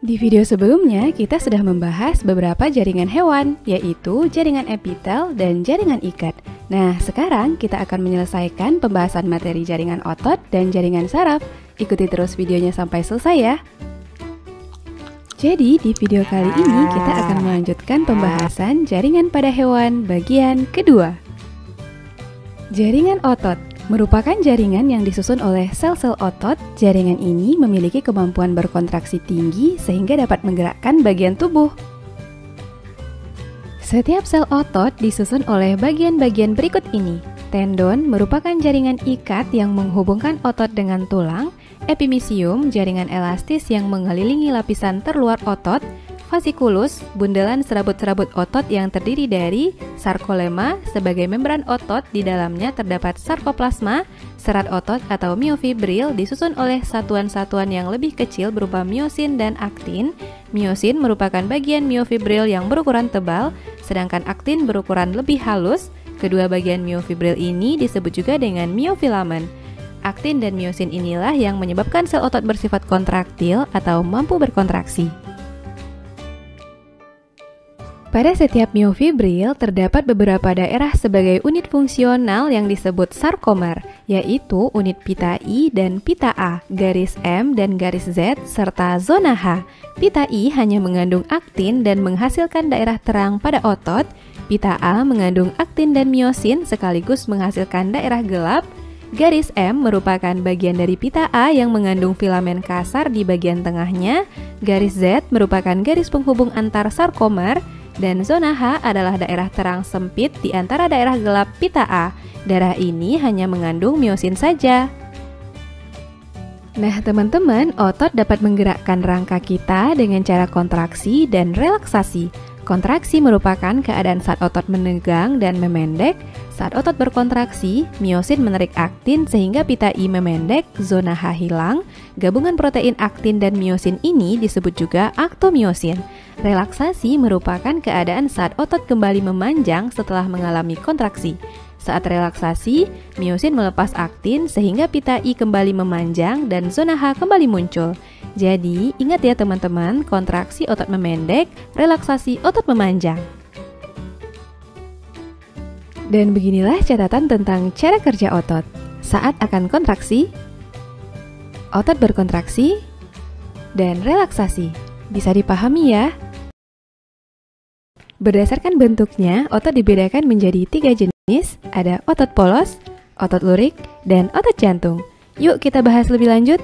Di video sebelumnya, kita sudah membahas beberapa jaringan hewan, yaitu jaringan epitel dan jaringan ikat. Nah, sekarang kita akan menyelesaikan pembahasan materi jaringan otot dan jaringan saraf. Ikuti terus videonya sampai selesai ya. Jadi, di video kali ini kita akan melanjutkan pembahasan jaringan pada hewan bagian kedua. Jaringan otot merupakan jaringan yang disusun oleh sel-sel otot. Jaringan ini memiliki kemampuan berkontraksi tinggi sehingga dapat menggerakkan bagian tubuh. Setiap sel otot disusun oleh bagian-bagian berikut ini. Tendon merupakan jaringan ikat yang menghubungkan otot dengan tulang. Epimysium, jaringan elastis yang mengelilingi lapisan terluar otot. Fasciculus, bundelan serabut-serabut otot yang terdiri dari sarkolema sebagai membran otot, di dalamnya terdapat sarkoplasma. Serat otot atau miofibril disusun oleh satuan-satuan yang lebih kecil berupa miosin dan aktin. Miosin merupakan bagian miofibril yang berukuran tebal, sedangkan aktin berukuran lebih halus. Kedua bagian miofibril ini disebut juga dengan miofilamen. Aktin dan miosin inilah yang menyebabkan sel otot bersifat kontraktil atau mampu berkontraksi. Pada setiap miofibril terdapat beberapa daerah sebagai unit fungsional yang disebut sarkomer, yaitu unit pita I dan pita A, garis M dan garis Z, serta zona H. Pita I hanya mengandung aktin dan menghasilkan daerah terang pada otot. Pita A mengandung aktin dan miosin sekaligus menghasilkan daerah gelap. Garis M merupakan bagian dari pita A yang mengandung filamen kasar di bagian tengahnya. Garis Z merupakan garis penghubung antar sarkomer. Dan zona H adalah daerah terang sempit di antara daerah gelap pita A. Daerah ini hanya mengandung miosin saja. Nah teman-teman, otot dapat menggerakkan rangka kita dengan cara kontraksi dan relaksasi. Kontraksi merupakan keadaan saat otot menegang dan memendek. Saat otot berkontraksi, miosin menarik aktin sehingga pita I memendek, zona H hilang. Gabungan protein aktin dan miosin ini disebut juga aktomiosin. Relaksasi merupakan keadaan saat otot kembali memanjang setelah mengalami kontraksi. Saat relaksasi, miosin melepas aktin sehingga pita I kembali memanjang dan zona H kembali muncul. Jadi, ingat ya teman-teman, kontraksi otot memendek, relaksasi otot memanjang. Dan beginilah catatan tentang cara kerja otot. Saat akan kontraksi, otot berkontraksi, dan relaksasi. Bisa dipahami ya? Berdasarkan bentuknya, otot dibedakan menjadi 3 jenis. Ada otot polos, otot lurik, dan otot jantung. Yuk kita bahas lebih lanjut.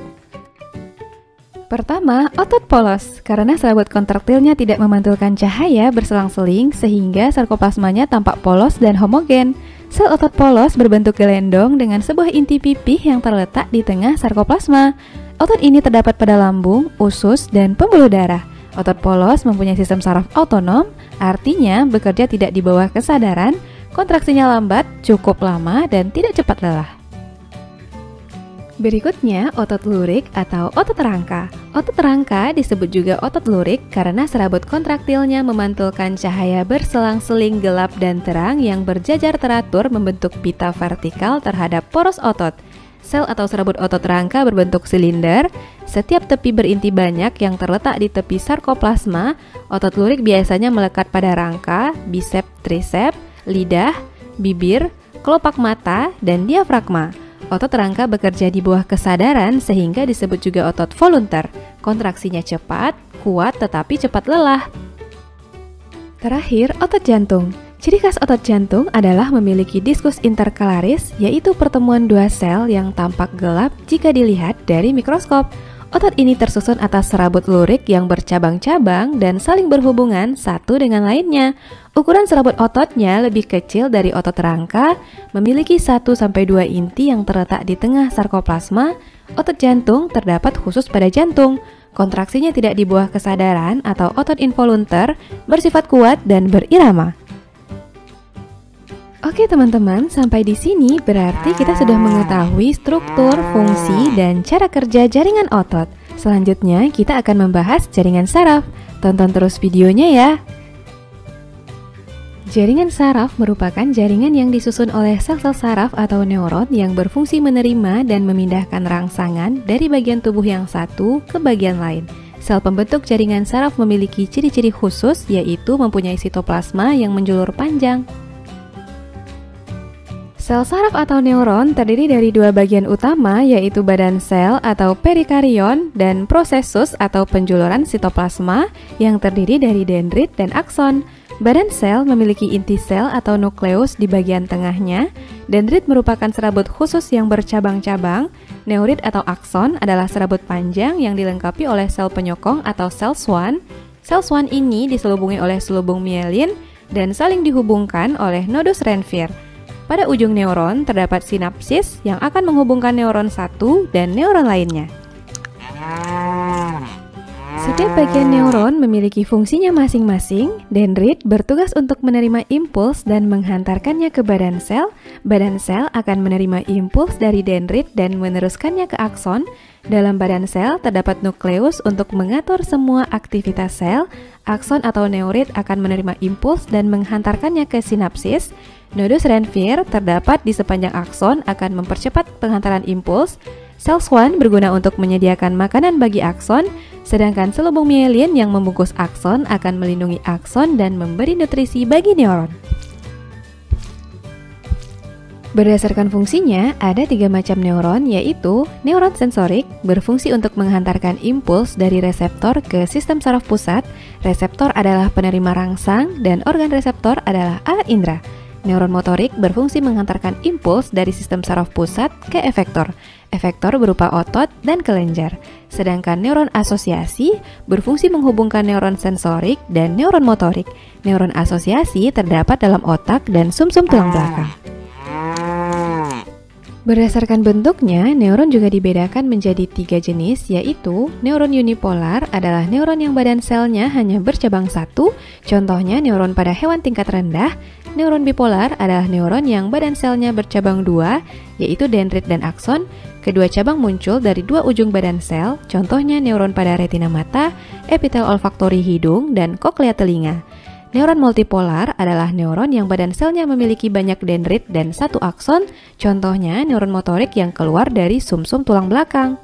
Pertama, otot polos. Karena serabut kontraktilnya tidak memantulkan cahaya berselang-seling sehingga sarkoplasmanya tampak polos dan homogen. Sel otot polos berbentuk gelendong dengan sebuah inti pipih yang terletak di tengah sarkoplasma. Otot ini terdapat pada lambung, usus, dan pembuluh darah. Otot polos mempunyai sistem saraf otonom, artinya bekerja tidak di bawah kesadaran, kontraksinya lambat, cukup lama, dan tidak cepat lelah. Berikutnya, otot lurik atau otot rangka. Otot rangka disebut juga otot lurik karena serabut kontraktilnya memantulkan cahaya berselang-seling gelap dan terang yang berjajar teratur membentuk pita vertikal terhadap poros otot. Sel atau serabut otot rangka berbentuk silinder. Setiap tepi berinti banyak yang terletak di tepi sarkoplasma. Otot lurik biasanya melekat pada rangka, bisep, trisep, lidah, bibir, kelopak mata, dan diafragma. Otot rangka bekerja di bawah kesadaran sehingga disebut juga otot volunter. Kontraksinya cepat, kuat tetapi cepat lelah. Terakhir, otot jantung. Ciri khas otot jantung adalah memiliki diskus interkalaris, yaitu pertemuan dua sel yang tampak gelap jika dilihat dari mikroskop. Otot ini tersusun atas serabut lurik yang bercabang-cabang dan saling berhubungan satu dengan lainnya. Ukuran serabut ototnya lebih kecil dari otot rangka, memiliki 1-2 inti yang terletak di tengah sarkoplasma. Otot jantung terdapat khusus pada jantung. Kontraksinya tidak di bawah kesadaran atau otot involunter, bersifat kuat dan berirama. Oke teman-teman, sampai di sini berarti kita sudah mengetahui struktur, fungsi, dan cara kerja jaringan otot. Selanjutnya kita akan membahas jaringan saraf. Tonton terus videonya ya. Jaringan saraf merupakan jaringan yang disusun oleh sel-sel saraf atau neuron yang berfungsi menerima dan memindahkan rangsangan dari bagian tubuh yang satu ke bagian lain. Sel pembentuk jaringan saraf memiliki ciri-ciri khusus, yaitu mempunyai sitoplasma yang menjulur panjang. Sel saraf atau neuron terdiri dari dua bagian utama, yaitu badan sel atau perikarion dan prosesus atau penjuluran sitoplasma yang terdiri dari dendrit dan akson. Badan sel memiliki inti sel atau nukleus di bagian tengahnya. Dendrit merupakan serabut khusus yang bercabang-cabang. Neurit atau akson adalah serabut panjang yang dilengkapi oleh sel penyokong atau sel swan. Sel swan ini diselubungi oleh selubung mielin dan saling dihubungkan oleh nodus Ranvier. Pada ujung neuron terdapat sinapsis yang akan menghubungkan neuron satu dan neuron lainnya. Setiap bagian neuron memiliki fungsinya masing-masing. Dendrit bertugas untuk menerima impuls dan menghantarkannya ke badan sel. Badan sel akan menerima impuls dari dendrit dan meneruskannya ke akson. Dalam badan sel terdapat nukleus untuk mengatur semua aktivitas sel. Akson atau neurit akan menerima impuls dan menghantarkannya ke sinapsis. Nodus Ranvier terdapat di sepanjang akson akan mempercepat penghantaran impuls. Sel swan berguna untuk menyediakan makanan bagi akson, sedangkan selubung mielin yang membungkus akson akan melindungi akson dan memberi nutrisi bagi neuron. Berdasarkan fungsinya, ada 3 macam neuron, yaitu neuron sensorik, berfungsi untuk menghantarkan impuls dari reseptor ke sistem saraf pusat. Reseptor adalah penerima rangsang, dan organ reseptor adalah alat indera. Neuron motorik berfungsi menghantarkan impuls dari sistem saraf pusat ke efektor. Efektor berupa otot dan kelenjar. Sedangkan neuron asosiasi berfungsi menghubungkan neuron sensorik dan neuron motorik. Neuron asosiasi terdapat dalam otak dan sumsum tulang belakang. Berdasarkan bentuknya, neuron juga dibedakan menjadi 3 jenis, yaitu neuron unipolar adalah neuron yang badan selnya hanya bercabang satu, contohnya neuron pada hewan tingkat rendah. Neuron bipolar adalah neuron yang badan selnya bercabang 2, yaitu dendrit dan akson. Kedua cabang muncul dari 2 ujung badan sel, contohnya neuron pada retina mata, epitel olfaktori hidung, dan koklea telinga. Neuron multipolar adalah neuron yang badan selnya memiliki banyak dendrit dan 1 akson, contohnya neuron motorik yang keluar dari sumsum tulang belakang.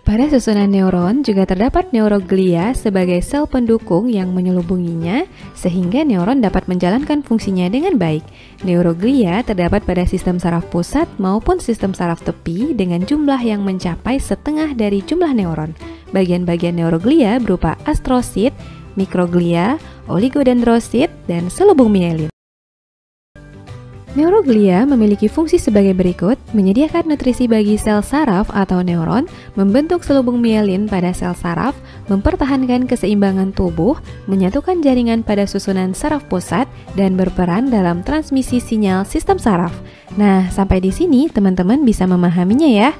Pada susunan neuron juga terdapat neuroglia sebagai sel pendukung yang menyelubunginya, sehingga neuron dapat menjalankan fungsinya dengan baik. Neuroglia terdapat pada sistem saraf pusat maupun sistem saraf tepi dengan jumlah yang mencapai setengah dari jumlah neuron. Bagian-bagian neuroglia berupa astrosit, mikroglia, oligodendrosit, dan selubung mielin. Neuroglia memiliki fungsi sebagai berikut: menyediakan nutrisi bagi sel saraf atau neuron, membentuk selubung mielin pada sel saraf, mempertahankan keseimbangan tubuh, menyatukan jaringan pada susunan saraf pusat, dan berperan dalam transmisi sinyal sistem saraf. Nah, sampai di sini teman-teman bisa memahaminya ya.